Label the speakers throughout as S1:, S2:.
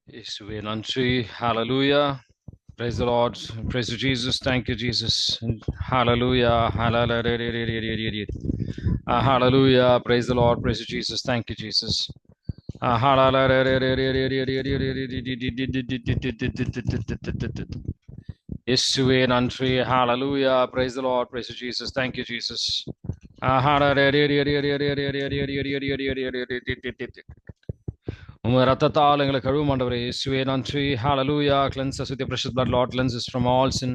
S1: இயேசுவே நன்றி. Hallelujah. Praise the Lord. Praise to Jesus. Thank you, Jesus. Hallelujah. Hallelujah. Hallelujah. Praise the Lord. Praise to Jesus. Thank you, Jesus. இயேசுவே நன்றி. Hallelujah. Praise the Lord. Praise to Jesus. Thank you, Jesus. உங்க ரத்தத்தால் எங்களை கழுவும் ஆண்டவரே இயேசுவே நன்றி. Hallelujah. Cleanse us with your precious blood, Lord. Cleanse us from all sin,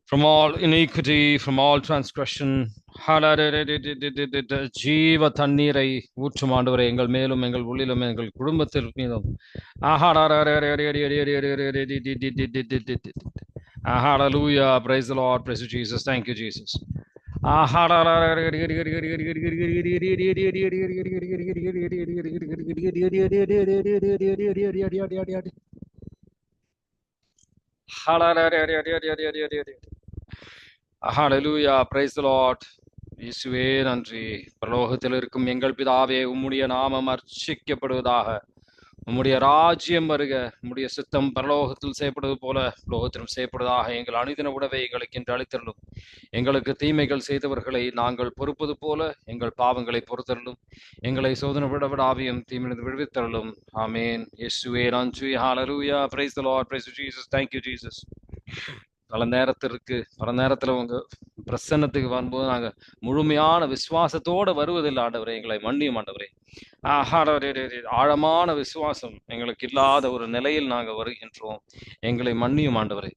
S1: from all iniquity, from all transgression. ஜீவ தண்ணீரை ஊற்றும் ஆண்டவரே எங்கள் மேலும் எங்கள் உள்ளிலும் எங்கள் குடும்பத்தில் மீதும். Hallelujah. Praise the Lord. Praise you, Jesus. Thank you, Jesus. Hallelujah. Praise the Lord. இயேசுவே நன்றி. பரலோகத்தில் இருக்கும் எங்கள் பிதாவே, உம்முடைய நாமம் அர்ச்சிக்கப்படுவதாக. உம்முடைய ராஜ்யம் வருக. உம்முடைய சித்தம் பரலோகத்தில் செய்யப்படுவது போல லோகத்திலும் செய்யப்படுவதாக. எங்கள் அனுதின உணவை எங்களுக்கு இன்று அளித்தருளும். எங்களுக்கு தீமைகள் செய்தவர்களை நாங்கள் பொறுப்பது போல எங்கள் பாவங்களை பொறுத்தருளும். எங்களை சோதனை விடாவியும் தீமையிலிருந்து விடுவித்தருளும். ஆமென். இயேசுவே நன்றி. Hallelujah. Praise the Lord. Praise Jesus. Thank you, Jesus. பல நேரத்தில் உங்க பிரசன்னத்துக்கு வரும்போது நாங்கள் முழுமையான விசுவாசத்தோடு வருவதில்லை ஆண்டவரே. எங்களை மன்னியும் ஆண்டவரே. ஆழமான விசுவாசம் எங்களுக்கு இல்லாத ஒரு நிலையில் நாங்கள் வருகின்றோம். எங்களை மன்னியும் ஆண்டவரே.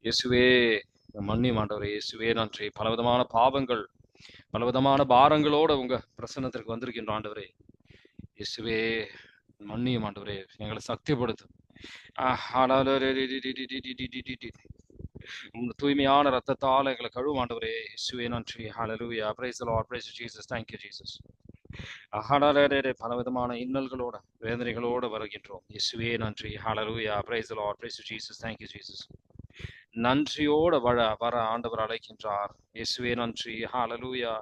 S1: இயேசுவே மன்னியும் ஆண்டவரே. இயேசுவே நன்றி. பலவிதமான பாவங்கள், பலவிதமான பாரங்களோட உங்க பிரசன்னத்திற்கு வந்திருக்கின்றோம் ஆண்டவரே. இயேசுவே மன்னியும் ஆண்டவரே. எங்களை சக்திப்படுத்தும். தூய்மையான ரத்தத்தால் எங்களை கழுவும் ஆண்டவரே. இயேசுவே நன்றி. Hallelujah. Praise the Lord. Praise Jesus. Thank you, Jesus. பலவிதமான இன்னல்களோட வேதனைகளோட வருகின்றோம். இயேசுவே நன்றி. Hallelujah. Praise the Lord. Praise Jesus. Thank you, Jesus. நன்றியோட வர ஆண்டவர் அழைக்கின்றார். இயேசுவே நன்றி. ஹalleluya.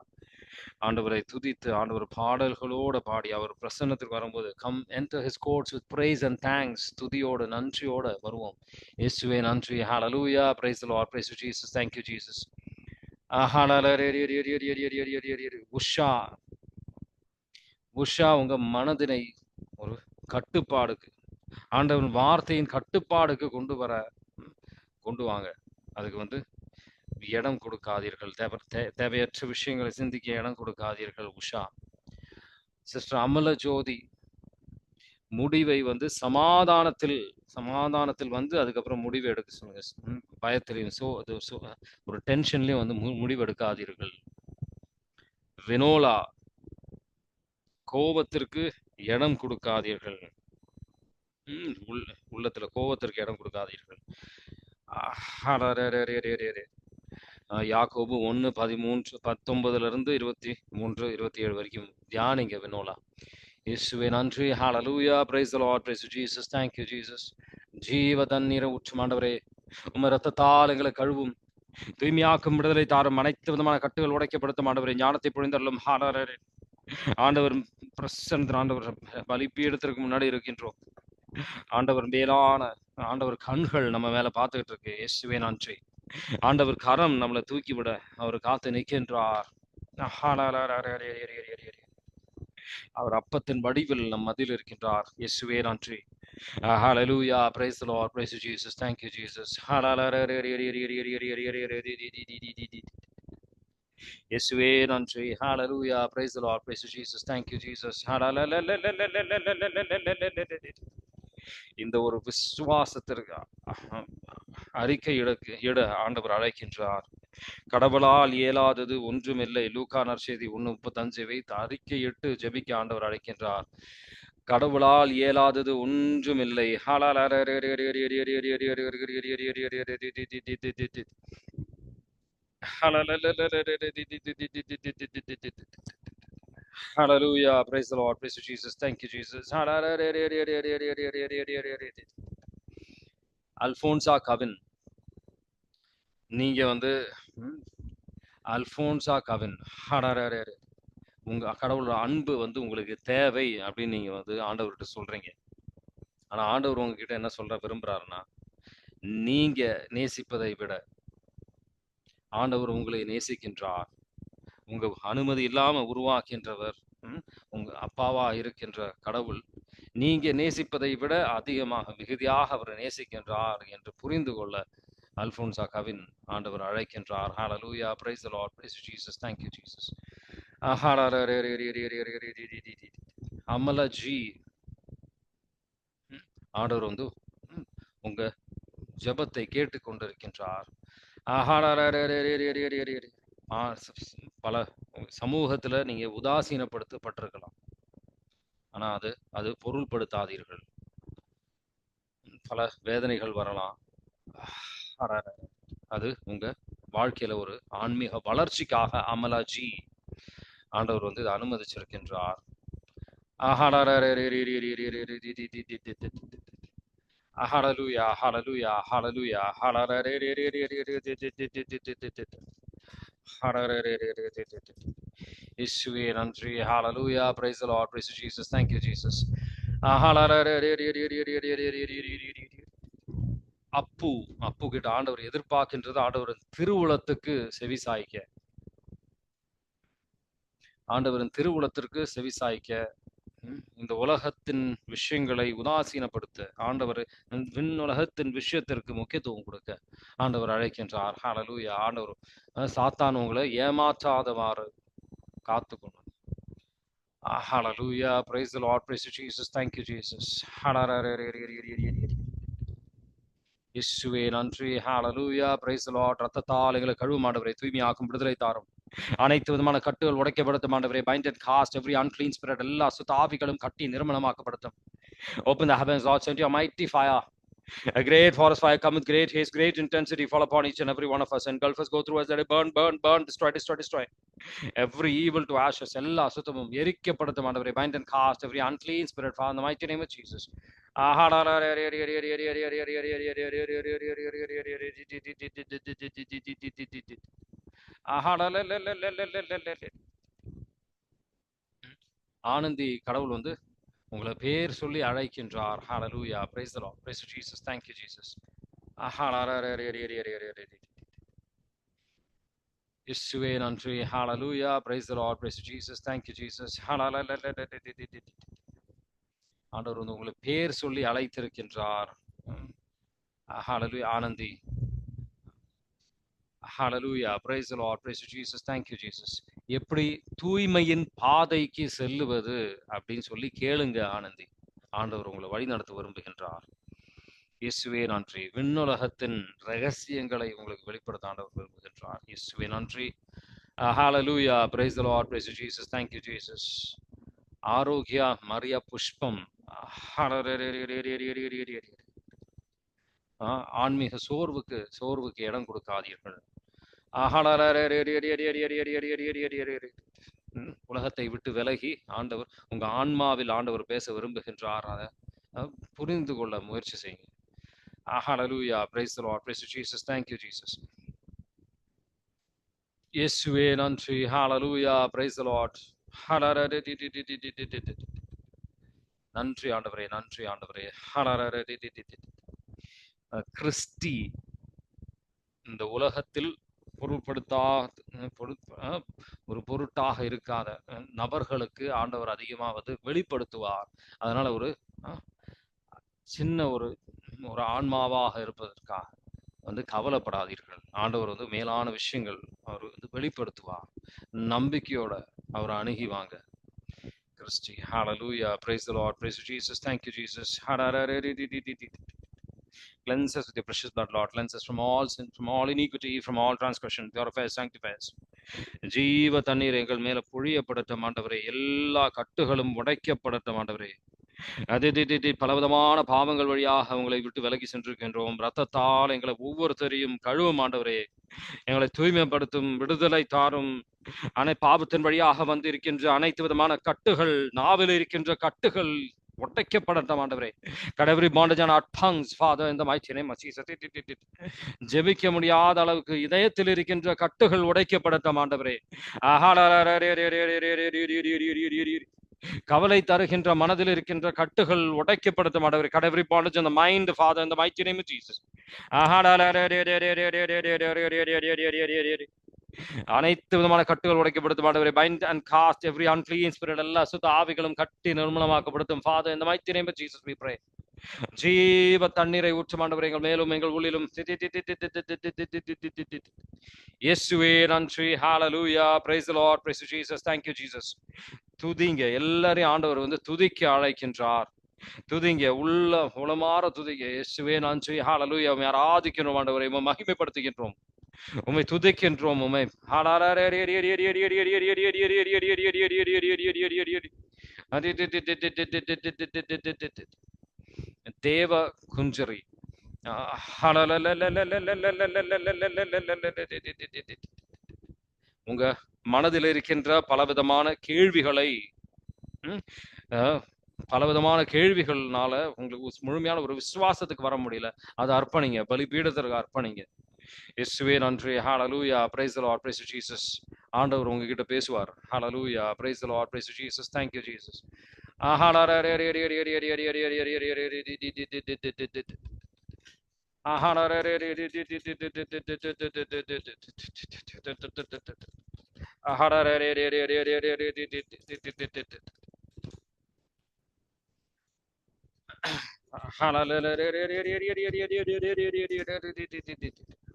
S1: ஆண்டவரை துதித்து ஆண்டவர் பாடல்களோட பாடி அவர் பிரசன்னத்துக்கு வரும்போது come enter his courts with praise and thanks. துதியோடு நன்றியோட வருவோம். இயேசுவே நன்றி. Hallelujah. Praise the Lord. Praise Jesus. Thank you, Jesus. Usha உங்க மனதினை ஒரு கட்டுப்பாடுக்கு, ஆண்டவன் வார்த்தையின் கட்டுப்பாடுக்கு கொண்டு வாங்க. அதுக்கு இடம் கொடுக்காதீர்கள். தேவையற்ற விஷயங்களை சிந்திக்க இடம் கொடுக்காதீர்கள். உஷா சிஸ்டர் அமல ஜோதி முடிவை சமாதானத்தில் அதுக்கப்புறம் முடிவு எடுக்க சொல்லுங்க. பயத்திலையும் ஒரு டென்ஷன்லயும் முடிவு எடுக்காதீர்கள். வினோலா கோபத்திற்கு இடம் கொடுக்காதீர்கள். உள்ளத்துல கோபத்திற்கு இடம் கொடுக்காதீர்கள். யாக்கோபு 1:13-19 23 27 வரைக்கும் தியானிங்க வினோலா. இயேசுவே நன்றி. Hallelujah. Praise the Lord. Praise Jesus. Thank you, Jesus. ஜீவ தண்ணீரை ஊற்றும் ஆண்டவரே. உமது ரத்தத்தால் எங்களை கழுவும், தூய்மையாக்கும், விடுதலை தாரும், அனைத்து விதமான கட்டுகள் உடைக்கப்படுத்தும் ஆண்டவரே. ஞானத்தை பொழிந்தருளும். ஆண்டவர் பிரசன்னத்தில் ஆண்டவர் பலிபீடத்திற்கு முன்னாடி இருக்கின்றோம். ஆண்டவர் மேலான ஆண்டவர் கண்கள் நம்ம மேல பார்த்துக்கிட்டு இருக்கு. இயேசுவே நன்றி. ஆண்டவர் கரம் நம்மளை தூக்கிவிட அவர் காத்து நிற்கின்றார். அவர் அப்பத்தின் வடிவில் நம் மத்தியில் இருக்கின்றார். இயேசுவே நன்றி. Hallelujah. Praise the Lord. Praise Jesus. Thank you, Jesus. இயேசுவே நன்றி. Hallelujah. Praise the Lord. Praise Jesus. Thank you, Jesus. இந்த ஒரு விசுவாசத்திற்கு அறிக்கை இட ஆண்டவர் அழைக்கின்றார். கடவுளால் இயலாதது ஒன்றுமில்லை. லூக்கா நற்செய்தி 1:35 வைத்து அறிக்கையிட்டு ஜெபிக்க ஆண்டவர் அழைக்கின்றார். கடவுளால் இயலாதது ஒன்றுமில்லை. Hallelujah. Praise the Lord. Praise Jesus. Thank you, Jesus. Alphonso Kavin, நீங்க அல்போன்சா கவின் உங்க கடவுளோட அன்பு வந்து உங்களுக்கு தேவை அப்படின்னு நீங்க வந்து ஆண்டவர்கிட்ட சொல்றீங்க. ஆனா ஆண்டவர் உங்ககிட்ட என்ன சொல்ற விரும்புறாருன்னா, நீங்க நேசிப்பதை விட ஆண்டவர் உங்களை நேசிக்கின்றார். உங்க அனுமதி இல்லாம உருவாக்கின்றவர், உங்க அப்பாவா இருக்கின்ற கடவுள், நீங்க நேசிப்பதை விட அதிகமாக மிகுதியாக அவர் நேசிக்கின்றார் என்று புரிந்து கொள்ள அல்போன்சா கவின் ஆண்டவர் அழைக்கின்றார். ஹalleluya, praise the Lord, praise Jesus, thank you Jesus. அமலஜி ஆண்டவர் வந்து உங்க ஜெபத்தை கேட்டு கொண்டிருக்கின்றார். பல சமூகத்துல நீங்க உதாசீனப்படுத்தப்பட்டிருக்கலாம், ஆனா அது பொருள்படுத்தாதீர்கள். பல வேதனைகள் வரலாம், அது உங்க வாழ்க்கையில ஒரு ஆன்மீக வளர்ச்சிக்காக அமலாஜி ஆண்டவர் வந்து இதை அனுமதிச்சிருக்கின்றார். ஹalleluya, hallelujah, hallelujah, இயேசுவே நன்றி. Hallelujah, praise the Lord, praise Jesus, thank you Jesus. அப்பு கிட்ட ஆண்டவர் எதிர்பார்க்கின்றது ஆண்டவரின் திருவுளத்துக்கு செவிசாய்க்க, ஆண்டவரின் திருவுளத்திற்கு செவிசாய்க்க, இந்த உலகத்தின் விஷயங்களை உதாசீனப்படுத்த ஆண்டவர் விண்ணுலகத்தின் விஷயத்திற்கு முக்கியத்துவம் கொடுக்க ஆண்டவர் அழைக்கின்றார். ஹalleluya. ஆண்டவர் சாத்தான் உங்களை ஏமாற்றாதவாறு காத்துக்கொண்டு. ஹalleluya, praise the Lord, praise Jesus, thank you Jesus. இயேசுவே நன்றி. Hallelujah, praise the Lord. ரத்தத்தால் எங்களை கழுவும் ஆண்டவரே, தூய்மையாக்கும், விடுதலை தாரும். அனைத்து விதமான கட்டுகள் உடைக்கப்படுத்தும் ஆண்டவரே. Bind and cast every unclean spirit, எல்லா சுத்த ஆவிகளும் கட்டி நிர்மலமாக்கப்படுத்தும். Open the heavens, Lord, send your mighty fire. A great forest fire come with great haste, great intensity, fall upon each and every one of us. Engulf us, go through us, let it burn, burn, burn, destroy, destroy, destroy. Every evil to ashes, எல்லா சுத்தமும் எரிக்கப்படுத்தும் ஆண்டவரே. Bind and cast every unclean spirit, Father, in the mighty name of Jesus. Anandhi கடவுள் வந்து உங்களை பேர் சொல்லி அழைக்கின்றார். ஹalleluya, praise the Lord, praise Jesus, thank you Jesus. இயேசுவே நன்றி. Hallelujah, praise the Lord, praise Jesus, thank you Jesus. ஆண்டவர் வந்து உங்களை பேர் சொல்லி அழைத்திருக்கின்றார். ஹalleluya, ஆனந்தி. ஹalleluya, praise the Lord, praise Jesus, thank you Jesus. எப்படி தூய்மையின் பாதைக்கு செல்லுவது அப்படின்னு சொல்லி கேளுங்க ஆனந்தி. ஆண்டவர் உங்களை வழி நடத்த விரும்புகின்றார். இயேசுவே நன்றி. விண்ணுலகத்தின் ரகசியங்களை உங்களுக்கு வெளிப்படுத்த ஆண்டவர் விரும்புகின்றார். இயேசுவே நன்றி. Hallelujah, praise the Lord, praise Jesus, thank you Jesus. Arokya Maria புஷ்பம். ஆன்மீக சோர்வுக்கு இடம் கொடுக்காதீர்கள். உலகத்தை விட்டு விலகி ஆண்டவர் உங்க ஆன்மாவில் ஆண்டவர் பேச விரும்புகின்றார். அதை புரிந்து கொள்ள முயற்சி செய்யுங்க. ஹalleluya, praise the Lord, praise Jesus, thank you Jesus. இயேசுவே நன்றி. Hallelujah, praise the Lord. நன்றி ஆண்டவரே, நன்றி ஆண்டவரே. கிறிஸ்டி இந்த உலகத்தில் ஒரு பொருட்டாக இருக்காத நபர்களுக்கு ஆண்டவர் அதிகமா வந்து வெளிப்படுத்துவார். அதனால ஒரு சின்ன ஒரு ஆன்மாவாக இருப்பதற்காக வந்து கவலைப்படாதீர்கள். ஆண்டவர் வந்து மேலான விஷயங்கள் அவர் வந்து வெளிப்படுத்துவார். நம்பிக்கையோட அவரை அணுகி வாங்க. Christy. Hallelujah, praise the Lord, praise Jesus, thank you Jesus. Cleanse us with your precious blood, Lord. Cleanse us from all sin, from all iniquity, from all transgression. Purify us, sanctify us. ஜீவ தண்ணீர் எங்கள் மேல பொழியப்படட்டும் ஆண்டவரே. எல்லா கட்டுகளும் உடைக்கப்படட்டும் ஆண்டவரே. பலவிதமான பாவங்கள் வழியாக உங்களை விட்டு விலகி சென்றிருக்கின்றோம். ரத்தத்தால் எங்களை ஒவ்வொருத்தரையும் கழுவும் ஆண்டவரே. எங்களை தூய்மைப்படுத்தும், விடுதலை தாரும். பாவத்தின் வழியாக வந்து இருக்கின்ற அனைத்து விதமான கட்டுகள், நாவில் இருக்கின்ற கட்டுகள் உடைக்கப்படட்டும் ஆண்டவரே. Cut every bondage on our tongues, Father, in the mighty name of Jesus. ஜெபிக்க முடியாத அளவுக்கு இதயத்தில் இருக்கின்ற கட்டுகள் உடைக்கப்படட்டும் ஆண்டவரே. கவலை தருகின்ற மனதில் இருக்கின்ற கட்டுகள் உடைக்கப்படட்டும் ஆண்டவரே. Cut every bondage on the mind, Father, in the mighty name of Jesus. அனைத்து விதமான கட்டுகள் உடைக்கப்படுத்தும் ஆண்டவரே. Bind and cast every unclean spirit. எல்லா சுத்த ஆவிகளும் கட்டி நிர்மூலமாக்கப்படுத்தும் Father, in the mighty name of Jesus we pray. ஜீவ தண்ணீரை ஊற்றும் ஆண்டவரே எங்கள் மேலும் எங்கள் உள்ளிலும். இயேசுவே நன்றி. Hallelujah. Praise the Lord. Praise Jesus. Thank you Jesus. துதிங்க. எல்லாரையும் ஆண்டவர் வந்து துதிக்க அழைக்கின்றார். துதிங்க, உளமாற துதிங்க. இயேசுவே நன்றி. ஹalleluya. உம்மை ஆராதிக்கிறோம் ஆண்டவரே. உம்மை மகிமைப்படுத்துகின்றோம். உம்மை துதிக்கின்றோம். உம்மை தேவ குஞ்சரி. உங்க மனதில் இருக்கின்ற பலவிதமான கேள்விகளை பலவிதமான கேள்விகள்னால உங்களுக்கு முழுமையான ஒரு விசுவாசத்துக்கு வர முடியல. அதை அர்ப்பணிங்க, பலிபீடத்திற்கு அர்ப்பணிங்க. இயேசுவே நன்றி. Hallelujah. Praise the Lord. Praise Jesus. ஆண்டவர் உங்ககிட்ட பேசுவார். Hallelujah. Praise the Lord. Praise Jesus. Thank you Jesus.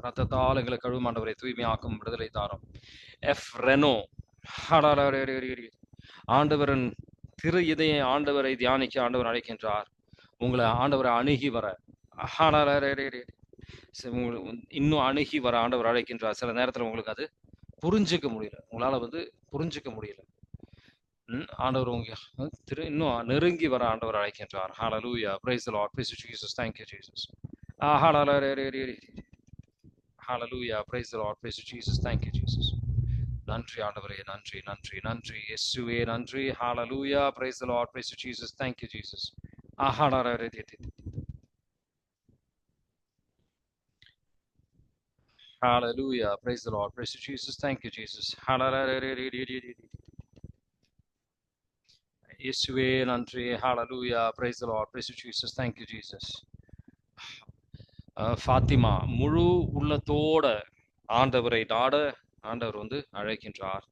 S1: ரத்தத்தால் எங்களை கழுவும் ஆண்டவரை, தூய்மையாக்கும், விடுதலை தாரும். F Reno. ஆண்டவரின் திரு இதய ஆண்டவரை தியானிக்க ஆண்டவர் அழைக்கின்றார். உங்களை ஆண்டவரை அணுகி வர, இன்னும் அணுகி வர ஆண்டவர் அழைக்கின்றார். சில நேரத்தில் உங்களுக்கு அது புரிஞ்சுக்க முடியல, உங்களால வந்து புரிஞ்சுக்க முடியல. ஆண்டவர் உங்க இன்னும் நெருங்கி வர ஆண்டவர் அழைக்கின்றார். ஹalleluya. Praise the Lord. Praise Jesus. Thank you Jesus. Hallelujah. Praise the Lord. Praise Jesus. Thank you Jesus. நன்றி ஆண்டவரே. நன்றி நன்றி நன்றி இயேசுவே நன்றி. Hallelujah. Praise the Lord. Praise Jesus. Thank you Jesus. Hallelujah. Praise the Lord. Praise Jesus. Thank you Jesus. இயேசுவே நன்றி. Hallelujah. Praise the Lord. Praise Jesus. Thank you Jesus. Fathima முழு உள்ளத்தோட ஆண்டவரை நாட ஆண்டவர் வந்து அழைக்கின்றார்.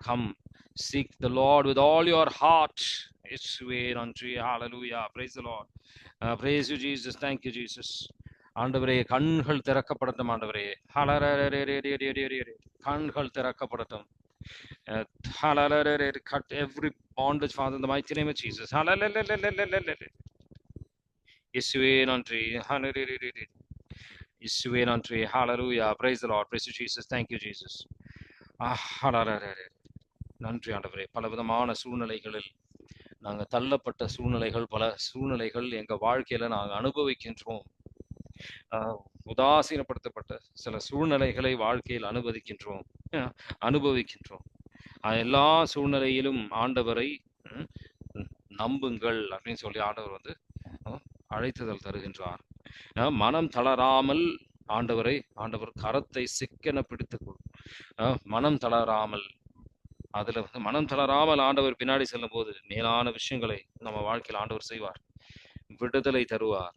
S1: Come seek the Lord with all your heart. இயேசுவே நன்றி. Hallelujah. Praise the Lord. Praise you Jesus. Thank you Jesus. ஆண்டவரே கண்கள் திறக்கப்படட்டும் ஆண்டவரே. கண்கள் திறக்கப்படட்டும். Cut every bondage, Father, in the mighty name of Jesus. இயேசுவே நன்றி. இயேசுவே நன்றி. Hallelujah. Praise the Lord. Praise you Jesus. Thank you Jesus. நன்றி ஆண்டவரே. பலவிதமான சூழ்நிலைகளில் நாங்கள் தள்ளப்பட்ட சூழ்நிலைகள், பல சூழ்நிலைகள் எங்கள் வாழ்க்கையில நாங்கள் அனுபவிக்கின்றோம். உதாசீனப்படுத்தப்பட்ட சில சூழ்நிலைகளை வாழ்க்கையில் அனுபவிக்கின்றோம். எல்லா சூழ்நிலையிலும் ஆண்டவரை நம்புங்கள் அப்படின்னு சொல்லி ஆண்டவர் வந்து அழைத்துதல் தருகின்றார். மனம் தளராமல் ஆண்டவர் கரத்தை சிக்கென பிடித்துக்கொள். மனம் தளராமல் அதுல வந்து மனம் தளராமல் ஆண்டவர் பின்னாடி செல்லும் போது மேலான விஷயங்களை நம்ம வாழ்க்கையில் ஆண்டவர் செய்வார், விடுதலை தருவார்.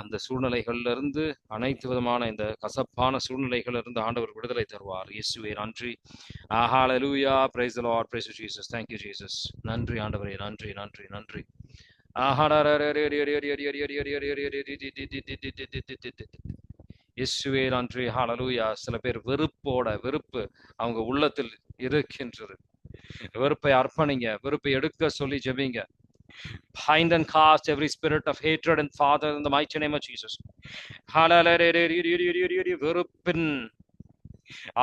S1: அந்த சூழ்நிலைகள்ல இருந்து, அனைத்து விதமான இந்த கசப்பான சூழ்நிலைகள்ல இருந்து ஆண்டவர் விடுதலை தருவார். இயேசுவே நன்றி. Hallelujah. Praise the Lord. Praise Jesus. Thank you Jesus. நன்றி ஆண்டவரே. நன்றி நன்றி நன்றி. இயேசுவே நன்றி. ஹalleluya. சில பேர் வெறுப்பு அவங்க உள்ளத்தில் இருக்கின்றது. வெறுப்பை அர்ப்பணிங்க, வெறுப்பை எடுக்க சொல்லி ஜெபிங்க. Bind and cast every spirit of hatred and Father in the mighty name of Jesus. வெறுப்பின்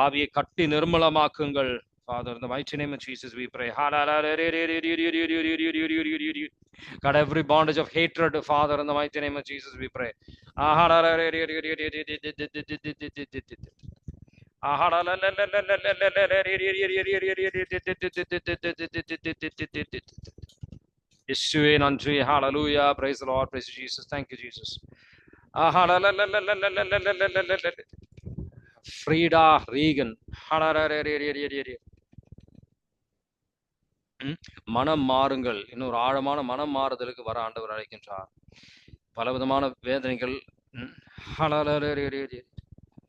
S1: ஆவியை கட்டி நிர்மலமாக்குங்கள். Father, in the mighty name of Jesus we pray. Cut every bondage of hatred, Father, in the mighty name of Jesus we pray. இயேசுவே நன்றி. Hallelujah. Praise the Lord. Praise Jesus. Thank you Jesus. Freeda Reagan. மனம் மாறுங்கள். இன்னொரு ஆழமான மனம் மாறுதலுக்கு வர ஆண்டவர் அழைக்கின்றார். பலவிதமான வேதனைகள்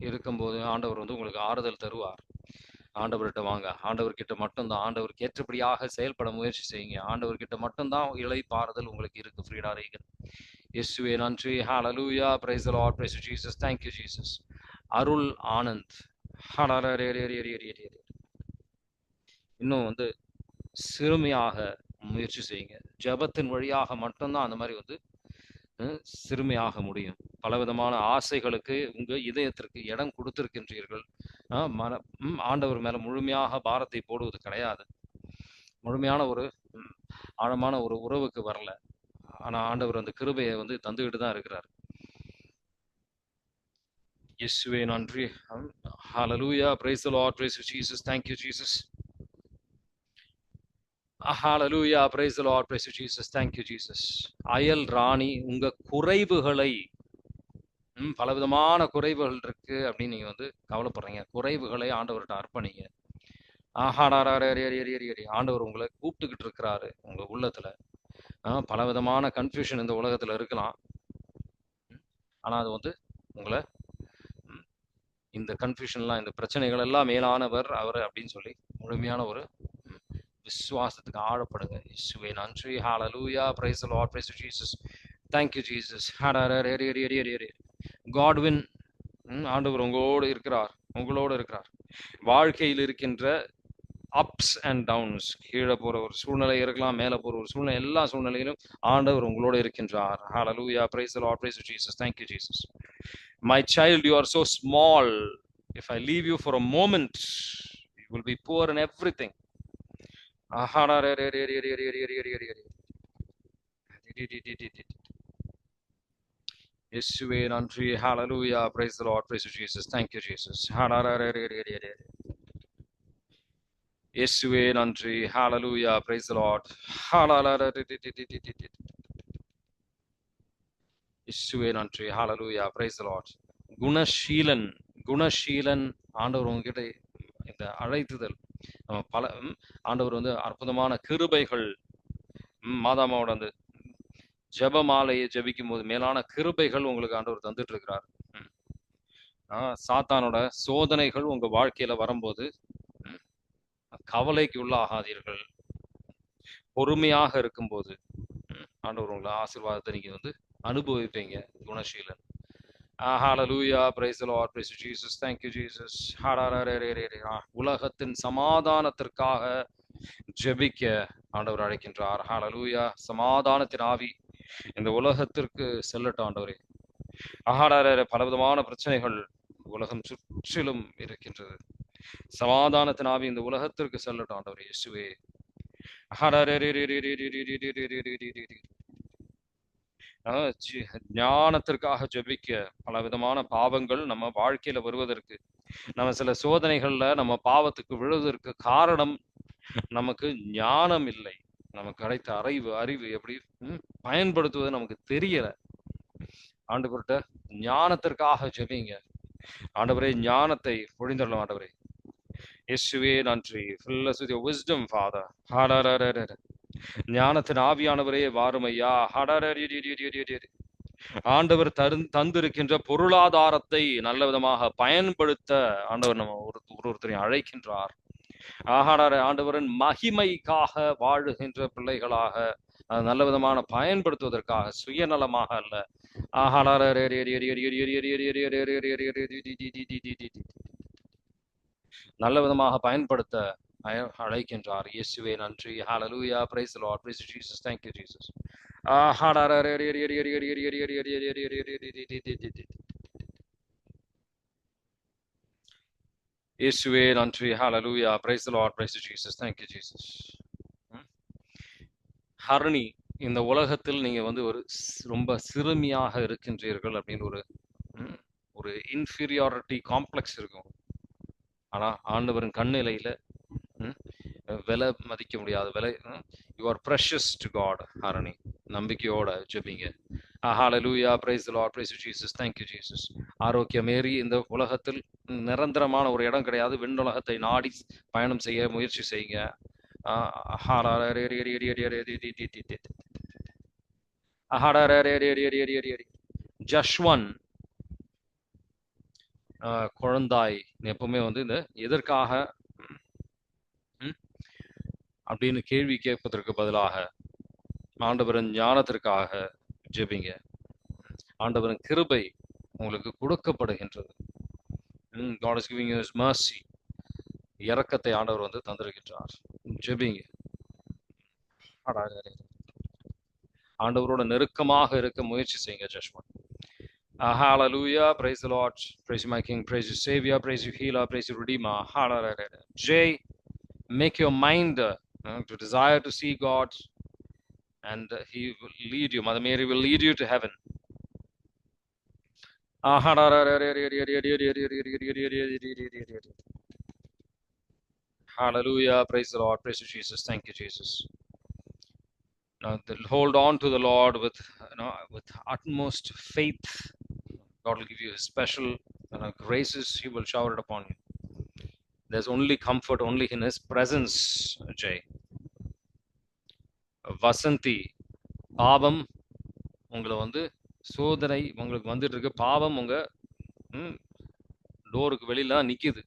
S1: இருக்கும்போது ஆண்டவர் வந்து உங்களுக்கு ஆறுதல் தருவார். ஆண்டவர்கிட்ட வாங்க. ஆண்டவர்கிட்ட மட்டும்தான், ஆண்டவருக்கு ஏற்றபடியாக செயல்பட முயற்சி செய்யுங்க. ஆண்டவர்கிட்ட மட்டும்தான் இளைப்பாறுதல் உங்களுக்கு இருக்கு. ஃப்ரீடா ரீகன். இயேசுவே நன்றி. Hallelujah. Praise the Lord. Praise Jesus. Thank you Jesus. அருள் ஆனந்த். இன்னும் வந்து சிறுமையாக முயற்சி செய்யுங்க. ஜபத்தின் வழியாக மட்டும்தான் அந்த மாதிரி வந்து சிறுமையாக முடியும். பலவிதமான ஆசைகளுக்கு உங்க இதயத்திற்கு இடம் கொடுத்திருக்கின்றீர்கள். ஆண்டவர் மேல முழுமையாக பாரத்தை போடுவது கிடையாது. முழுமையான ஒரு ஆழமான ஒரு உறவுக்கு வரல. ஆனா ஆண்டவர் அந்த கிருபையை வந்து தந்துகிட்டு தான் இருக்கிறார். இயேசுவே நன்றி. Hallelujah. Praise the Lord. Praise Jesus. Thank you Jesus. Hallelujah. Praise the Lord. Praise Jesus. Thank you Jesus. அயல் ராணி, உங்க குறைவுகளை, பலவிதமான குறைவுகள் இருக்கு அப்படின்னு நீங்க வந்து கவலைப்படுறீங்க. குறைவுகளை ஆண்டவர்கிட்ட அர்ப்பணிங்க. ஆண்டவர் உங்களை கூப்பிட்டுக்கிட்டு இருக்கிறாரு. உங்க உள்ளத்துல பலவிதமான கன்ஃபியூஷன் இந்த உலகத்துல இருக்கலாம். ஆனா அது வந்து உங்களை இந்த கன்ஃபியூஷன்லாம், இந்த பிரச்சனைகள் எல்லாம் மேலானவர் அவர் அப்படின்னு சொல்லி முழுமையான ஒரு விசுவாசத்துக்கு ஆழப்படுங்க. இயேசுவே நன்றி. Hallelujah. Praise the Lord. Praise Jesus. Thank you Jesus. Godwin, ஆண்டவர் உங்களோடு இருக்கிறார். உங்களோடு இருக்கிறார். வாழ்க்கையில் இருக்கின்ற அப்ஸ் அண்ட் டவுன்ஸ், கீழே போற ஒரு சூழ்நிலை இருக்கலாம், மேலே போற ஒரு சூழ்நிலை, எல்லா சூழ்நிலையிலும் ஆண்டவர் உங்களோடு இருக்கின்றார். ஹalleluya. Praise the Lord. Praise Jesus. Thank you Jesus. My child, you are so small. If I leave you for a moment, you will be poor in everything. இயேசுவே நன்றி. Hallelujah. Praise the Lord. Praise Jesus. Thank you Jesus. இயேசுவே நன்றி. Hallelujah. Praise the Lord. இயேசுவே நன்றி. Hallelujah. Praise the Lord. Gunaseelan. Gunaseelan, ஆண்டவர் உங்ககிட்ட இந்த அழைத்துதல், பல ஆண்டவர் வந்து அற்புதமான கிருபைகள், மாதாமாவோட அந்த ஜெபமாலையை ஜெபிக்கும் போது மேலான கிருபைகள் உங்களுக்கு ஆண்டவர் தந்துட்டு இருக்கிறார். சாத்தானோட சோதனைகள் உங்க வாழ்க்கையில வரும்போது கவலைக்கு உள்ளாகாதீர்கள். பொறுமையாக இருக்கும்போது ஆண்டவர் உங்களை ஆசீர்வாதத்தை நீங்க வந்து அனுபவிப்பீங்க. Gunaseelan. Hallelujah. Praise the Lord. Praise Jesus. Thank you Jesus. உலகத்தின் சமாதானத்திற்காக ஜெபிக்க ஆண்டவர் அழைக்கின்றார். ஹalleluya. சமாதானத்தின் ஆவி இந்த உலகத்திற்கு செல்லட்டும் ஆண்டவரே. பலவிதமான பிரச்சனைகள் உலகம் சுற்றிலும் இருக்கின்றது. சமாதானத்தின் ஆவி இந்த உலகத்திற்கு செல்லட்டும் ஆண்டவரே. இயேசுவே. ஞானத்திற்காக ஜெபிக்க, பலவிதமான பாவங்கள் நம்ம வாழ்க்கையில வருவதற்கு, நம்ம சில சோதனைகள்ல நம்ம பாவத்துக்கு விழுவதற்கு காரணம் நமக்கு ஞானம் இல்லை. நமக்கு கிடைத்த அறிவு எப்படி பயன்படுத்துவது நமக்கு தெரியல. ஆண்டவர்கிட்ட ஞானத்திற்காக ஜெபிங்க. ஆண்டவரே, ஞானத்தை பொழிந்தரலாம் ஆண்டவரே. இயேசுவே நன்றி. Fill us with your wisdom, Father. ஞானத்தின் ஆவியானவரே வாரும் ஐயா. ஆண்டவர் தந்திருக்கின்ற பொருளாதாரத்தை நல்ல விதமாக பயன்படுத்த ஆண்டவர் நம்ம ஒருத்தரையும் அழைக்கின்றார். ஆண்டவரின் மகிமைக்காக வாழுகின்ற பிள்ளைகளாக நல்ல விதமான பயன்படுத்துவதற்காக, சுயநலமாக அல்ல. நல்ல விதமாக பயன்படுத்த அழைக்கின்றார். இயேசுவே நன்றி. Hallelujah. Praise the Lord. Praise Jesus. Thank you Jesus. இயேசுவே நன்றி. Hallelujah. Praise the Lord. Praise Jesus. Thank you Jesus. Harini, இந்த உலகத்தில் நீங்க வந்து ஒரு ரொம்ப சிறுமியாக இருக்கின்றீர்கள் அப்படின்னு ஒரு இன்ஃபீரியாரிட்டி காம்ப்ளெக்ஸ் இருக்கும். ஆனா ஆண்டவரின் கண்ணிலையில விலை மதிக்க முடியாத விலை. You are precious to God. Harani, நம்பிக்கையோட ஜெபிங்க. ஹalleluya, praise the Lord, praise you Jesus, thank you Jesus. ஆரோக்கியமேறி இந்த உலகத்தில் நிரந்தரமான ஒரு இடம் கிடையாது. விண்ணுலகத்தை நாடி பயணம் செய்ய முயற்சி செய்யுங்க. ஜஷ்வன் குழந்தாய் எப்பவுமே இந்த எதற்காக அப்படின்னு கேள்வி கேட்பதற்கு பதிலாக ஆண்டவரின் ஞானத்திற்காக ஜெபிங்க. ஆண்டவரின் கிருபை உங்களுக்கு கொடுக்கப்படுகின்றது. God is giving you his mercy. இரக்கத்தை ஆண்டவர் தந்திருக்கின்றார். ஜெபிங்க. ஆண்டவரோட நெருக்கமாக இருக்க முயற்சி செய்யுங்க. ஜஷ்வன். Hallelujah, praise the Lord, praise you my King, praise you Savior, praise you Healer, praise you Redeemer. Hallelujah. Jay, make your mind to desire to see God, and he will lead you. Mother Mary will lead you to heaven. Hallelujah, praise the Lord, praise you Jesus, thank you Jesus. Now hold on to the Lord with utmost faith. God will give you his special graces. He will shower it upon you. There's only comfort only in his presence. Jay. Vasanti, பாவம் உங்களை சோதனை உங்களுக்கு வந்துட்டு இருக்கு. பாவம் உங்க டோருக்கு வெளியில நிக்குது.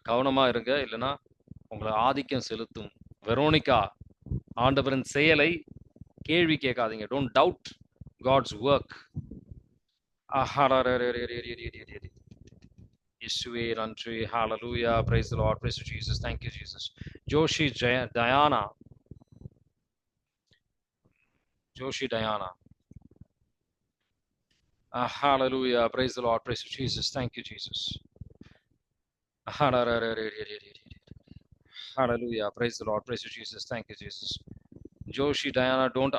S1: கவனமா இருங்க, இல்லைன்னா உங்களை ஆதிக்கம் செலுத்தும். வெரோனிகா, ஆண்டவரின் செயலை கேள்வி கேட்காதீங்க. Don't doubt God's work. இயேசுவே நன்றி. Hallelujah, praise the Lord, praise you Jesus, thank you Jesus. Joshi Diana, hallelujah, praise the Lord, praise you Jesus, thank you Jesus. Hallelujah, praise the Lord, praise you Jesus, thank you Jesus. Joshi Diana, don't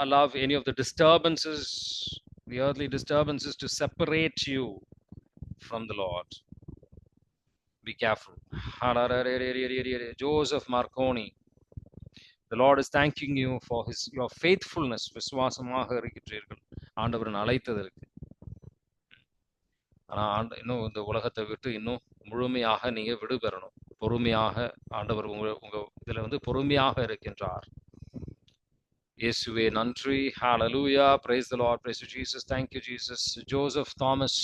S1: allow any of the disturbances, the earthly disturbances, to separate you from the Lord. Be careful. Joseph Marconi, the Lord is thanking you for your faithfulness. விசுவாசமாக இருக்கிறீர்கள் ஆண்டவரின் அழைத்ததற்கு. ஆனால் இன்னும் இந்த உலகத்தை விட்டு இன்னும் முழுமையாக நீங்க விடுபெறணும். பொறுமையாக ஆண்டவர் உங்க இதுல பொறுமையாக இருக்கின்றார். இயேசுவே நன்றி. Hallelujah, praise the Lord, praise you Jesus, thank you Jesus. Joseph Thomas,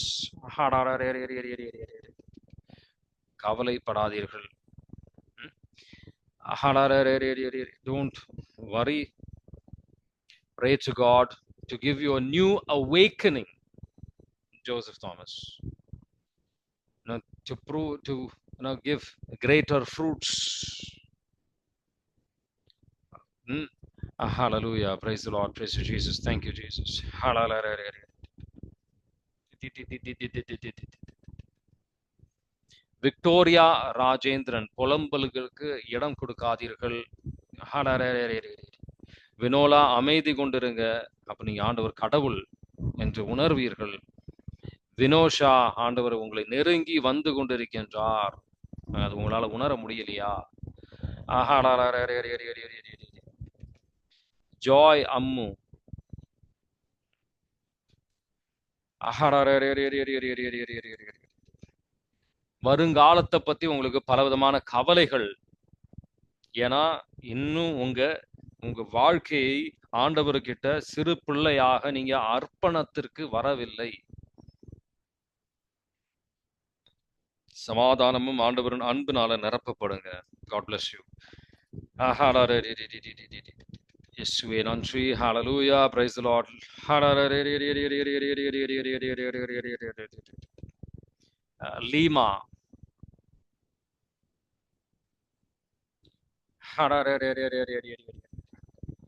S1: கவலைப்படாதீர்கள். Don't worry. Pray to God to give you a new awakening. Joseph Thomas, to give greater fruits. Hallelujah, praise the Lord, praise you Jesus, thank you Jesus. Hallelujah. Victoria Rajendran, புலம்பல்களுக்கு இடம் கொடுக்காதீர்கள். வினோலா, அமைதி கொண்டிருங்க. அப்ப நீங்க ஆண்டவர் கடவுள் என்று உணர்வீர்கள். வினோஷா, ஆண்டவர் உங்களை நெருங்கி வந்து கொண்டிருக்கின்றார். அது உங்களால உணர முடியலையா? ஜாய் அம்மு, வருங்காலத்தை பத்தி உங்களுக்கு பலவிதமான கவலைகள். ஏன்னா இன்னும் உங்க வாழ்க்கையை ஆண்டவர்கிட்ட சிறு பிள்ளையாக நீங்க அர்ப்பணத்திற்கு வரவில்லை. சமாதானமும் ஆண்டவரின் அன்புனால நிரப்பப்படுங்க. God bless you. இயேசுவே நன்றி. Hallelujah, praise the Lord. Lima,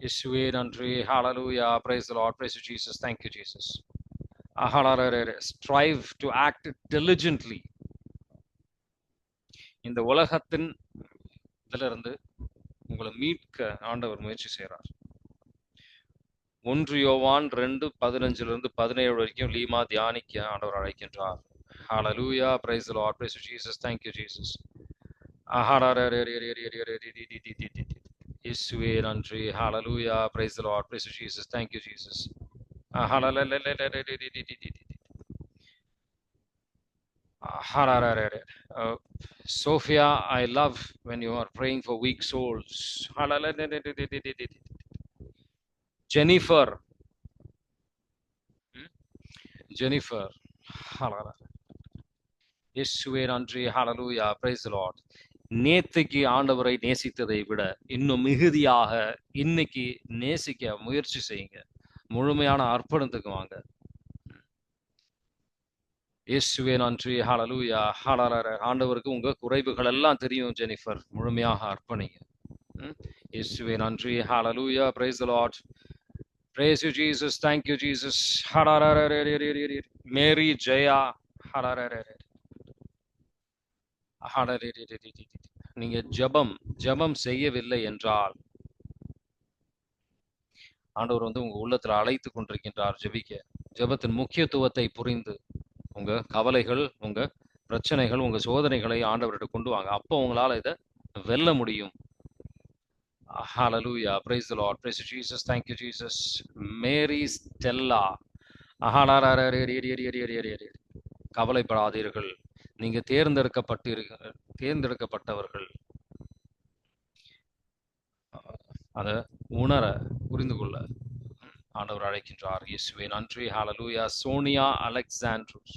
S1: இயேசுவே நன்றி. Hallelujah, praise the Lord, praise you Jesus, thank you Jesus. Strive to act diligently. இந்த உலகத்தின் இதிலிருந்து உங்களை மீட்க ஆண்டவர் முயற்சி செய்கிறார். 1 யோவான் 2:15-17 வரைக்கும் லீமா தியானிக்க ஆண்டவர் அழைக்கின்றார். Hallelujah, praise the Lord, praise you Jesus, thank you Jesus. இயேசுவே நன்றி. Hallelujah. Praise the Lord. Praise Jesus. Thank you Jesus. Sophia, I love when you are praying for weak souls. Jennifer, Jennifer, இயேசுவே நன்றி. Hallelujah. Praise the Lord. நேத்துக்கு ஆண்டவரை நேசித்ததை விட இன்னும் மிகுதியாக இன்னைக்கு நேசிக்க முயற்சி செய்யுங்க. முழுமையான அர்ப்பணத்துக்கு வாங்க. இயேசுவே நன்றி. ஹalleluya. ஆண்டவருக்கு உங்க குறைவுகள் எல்லாம் தெரியும் ஜெனிஃபர். முழுமையாக அர்ப்பணிங்க. இயேசுவே நன்றி. Hallelujah. Praise the Lord. Praise you Jesus. Thank you Jesus. மேரி ஜெயா. நீங்க ஜெபம் செய்யவில்லை என்றால் ஆண்டவர் உங்க உள்ளத்துல அழைத்து கொண்டிருக்கின்றார் ஜெபிக்க. ஜெபத்தின் முக்கியத்துவத்தை புரிந்து உங்க கவலைகள், உங்க பிரச்சனைகள், உங்க சோதனைகளை ஆண்டவர்கிட்ட கொண்டு வாங்க. அப்போ உங்களால இதை வெல்ல முடியும். Hallelujah. Praise the Lord. Praise Jesus. Thank you Jesus. Mary Stella. கவலைப்படாதீர்கள். நீங்க தேர்ந்தெடுக்கப்பட்டவர்கள். அதை உணர புரிந்து கொள்ள ஆண்டவர் அழைக்கின்றார். இயேசுவே நன்றி. ஹalleluya. சோனியா அலெக்சாண்ட்ரூஸ்.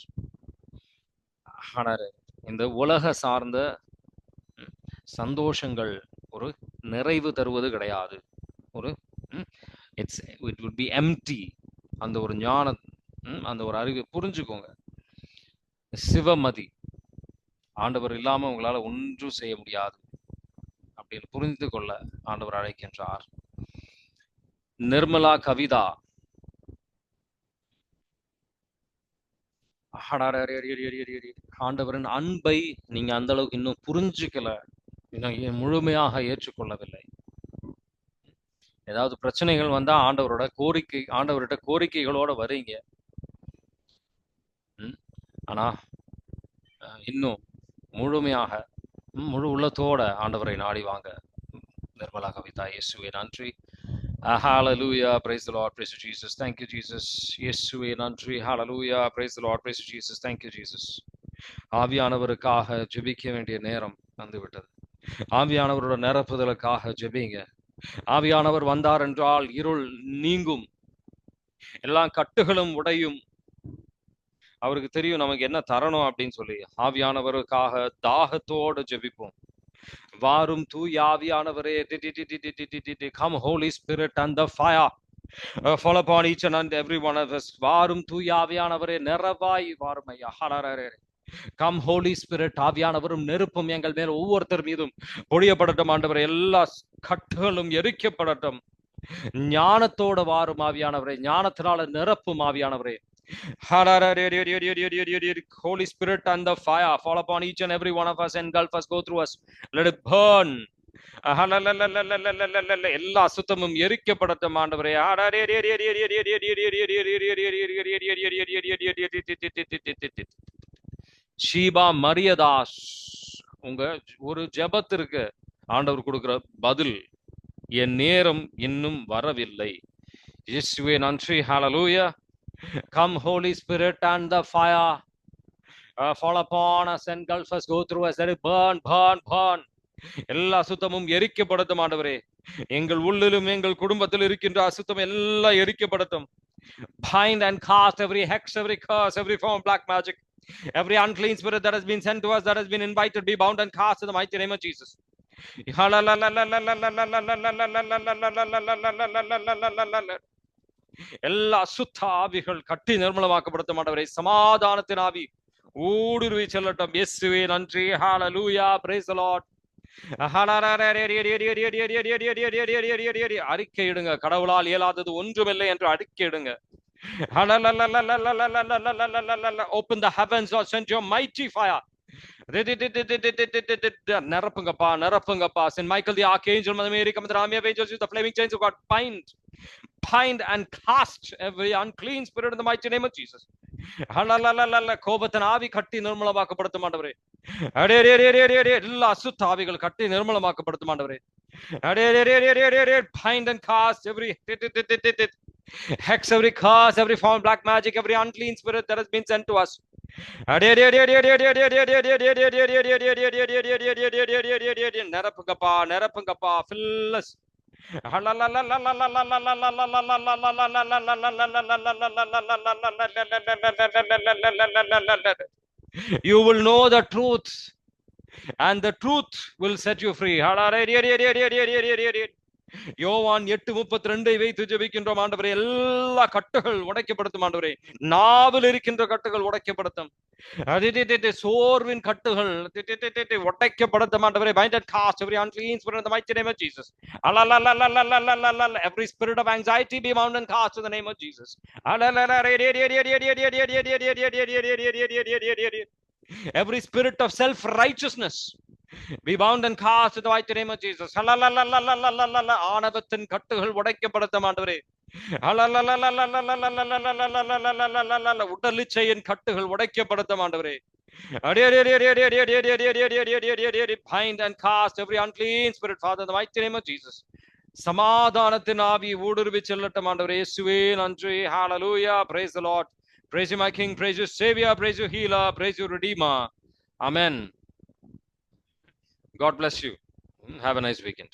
S1: இந்த உலக சார்ந்த சந்தோஷங்கள் ஒரு நிறைவு தருவது கிடையாது. It would be empty. அந்த ஒரு ஞானம், அந்த ஒரு அறிவு புரிஞ்சுக்கோங்க. சிவமதி, ஆண்டவர் இல்லாம உங்களால ஒன்றும் செய்ய முடியாது அப்படின்னு புரிந்து கொள்ள ஆண்டவர் அழைக்கின்றார். நிர்மலா கவிதா, ஆண்டவரின் அன்பை நீங்க அந்த அளவுக்கு இன்னும் புரிஞ்சுக்கல, இன்னும் முழுமையாக ஏற்றுக்கொள்ளவில்லை. ஏதாவது பிரச்சனைகள் வந்தா ஆண்டவர்கிட்ட கோரிக்கைகளோட வரீங்க. ஆனா இன்னும் முழுமையாக முழு உள்ளத்தோட ஆண்டவரை நாடி வாங்க. நிர்மலா கவிதா. இயேசுவே நன்றி. Hallelujah. Praise the Lord. Praise Jesus. Thank you Jesus. இயேசுவே நன்றி. Hallelujah. Praise the Lord. Praise Jesus. Thank you Jesus. ஆவியானவருக்காக ஜெபிக்க வேண்டிய நேரம் வந்துவிட்டது. ஆவியானவரோட நிரப்புதலுக்காக ஜெபிங்க. ஆவியானவர் வந்தார் என்றால் இருள் நீங்கும், எல்லா கட்டுகளும் உடையும். அவருக்கு தெரியும் நமக்கு என்ன தரணும் அப்படின்னு சொல்லி. ஆவியானவருக்காக தாகத்தோடு ஜெபிப்போம். வாரும் தூய ஆவியானவரே. Come Holy Spirit and the fire fall upon each and every one of us. வாரும் தூய ஆவியானவரே, நிறவாய் வாரும் ஐயா. Come Holy Spirit. ஆவியானவரும் நெருப்பும் எங்கள் மேல் ஒவ்வொருத்தர் மீதும் பொழியப்படட்டும் ஆண்டவரே. எல்லா கட்டுகளும் எரிக்கப்படட்டும். ஞானத்தோட வாரும் ஆவியானவரே, ஞானத்தினால நிரப்பும் ஆவியானவரே. Holy Spirit and the fire fall upon each and every one of us, engulf us, go through us, let it burn. எல்லா சுத்தமும் எரிக்கப்படட்டும் ஆண்டவரே. ஷீபா மரியதாஸ், உங்க ஒரு ஜெபத்திற்கு ஆண்டவர் கொடுக்கிற பதில், என் நேரம் இன்னும் வரவில்லை. இயேசுவே நன்றி. ஹalleluya. Come Holy Spirit and the fire fall upon us, engulf us, go through us, let it burn, burn, burn. எல்லா அசுத்தமும் எரிக்கப்படட்டும் ஆண்டவரே. எங்கள் உள்ளிலும் எங்கள் குடும்பத்தில் இருக்கின்ற அசுத்தம் எல்லாம் எரிக்கப்படட்டும். Bind and cast every hex, every curse, every form of black magic, every unclean spirit that has been sent to us, that has been invited, be bound and cast in the mighty name of Jesus. எல்லா அசுத்த ஆவிகள் கட்டி நிர்மலமாக்கப்படட்டும் ஆண்டவரே. சமாதானத்தின் ஆவி ஊடுருவி செல்லட்டும். இயேசுவே நன்றி. ஹalleluya. Praise the Lord. அறிக்கையிடுங்க. கடவுளால் இயலாதது ஒன்றுமில்லை என்று அறிக்கையிடுங்க. Open the heavens, Lord, send your mighty fire. நிரப்புங்கப்பா. Saint Michael the archangel, Mother Mary, come with the army of angels, use the flaming chains of God, bind and cast every unclean spirit in the mighty name of Jesus. கோபத்தின் ஆவி கட்டி நிர்மலமாக்கப்படட்டும் ஆண்டவரே. எல்லா அசுத்தாவிகள் கட்டி நிர்மலமாக்கப்படுத்தும் ஆண்டவரே. Bind and cast every hex, every curse, every form of black magic, every unclean spirit that has been sent to us. நிரப்புங்கப்பா, நிரப்புங்கப்பா, fill us. You will know the truth, and the truth will set you free. யோவான் 8:32 வைத்து ஜெபிக்கின்றோம் ஆண்டவரே. எல்லா கட்டுகள் உடைக்கப்படுத்தும் ஆண்டவரே. நாவில் இருக்கின்ற கட்டுகள் உடைக்கப்படுத்தும். சோர்வின் கட்டுகள் உடைக்கப்படுத்தும் ஆண்டவரே. Bind and cast every unclean spirit in the mighty name of Jesus. Every spirit of anxiety be bound and cast in the name of Jesus. Every spirit of self-righteousness be bound and cast in the mighty name of Jesus. ஆணவத்தின் கட்டுகள் உடைக்கப்படுத்தும் ஆண்டவரே. உடலிச்சையின் கட்டுகள் உடைக்கப்படுத்தும் ஆண்டவரே. Bind and cast every unclean spirit, Father, in the mighty name of Jesus. சமாதானத்தின் ஆவி ஊடுருவி செல்லட்டும் ஆண்டவரே. இயேசுவே நன்றி. Hallelujah. Praise the Lord. Praise you, my King. Praise you, Savior. Praise you, Healer. Praise you, Redeemer. Amen. God bless you. Have a nice weekend.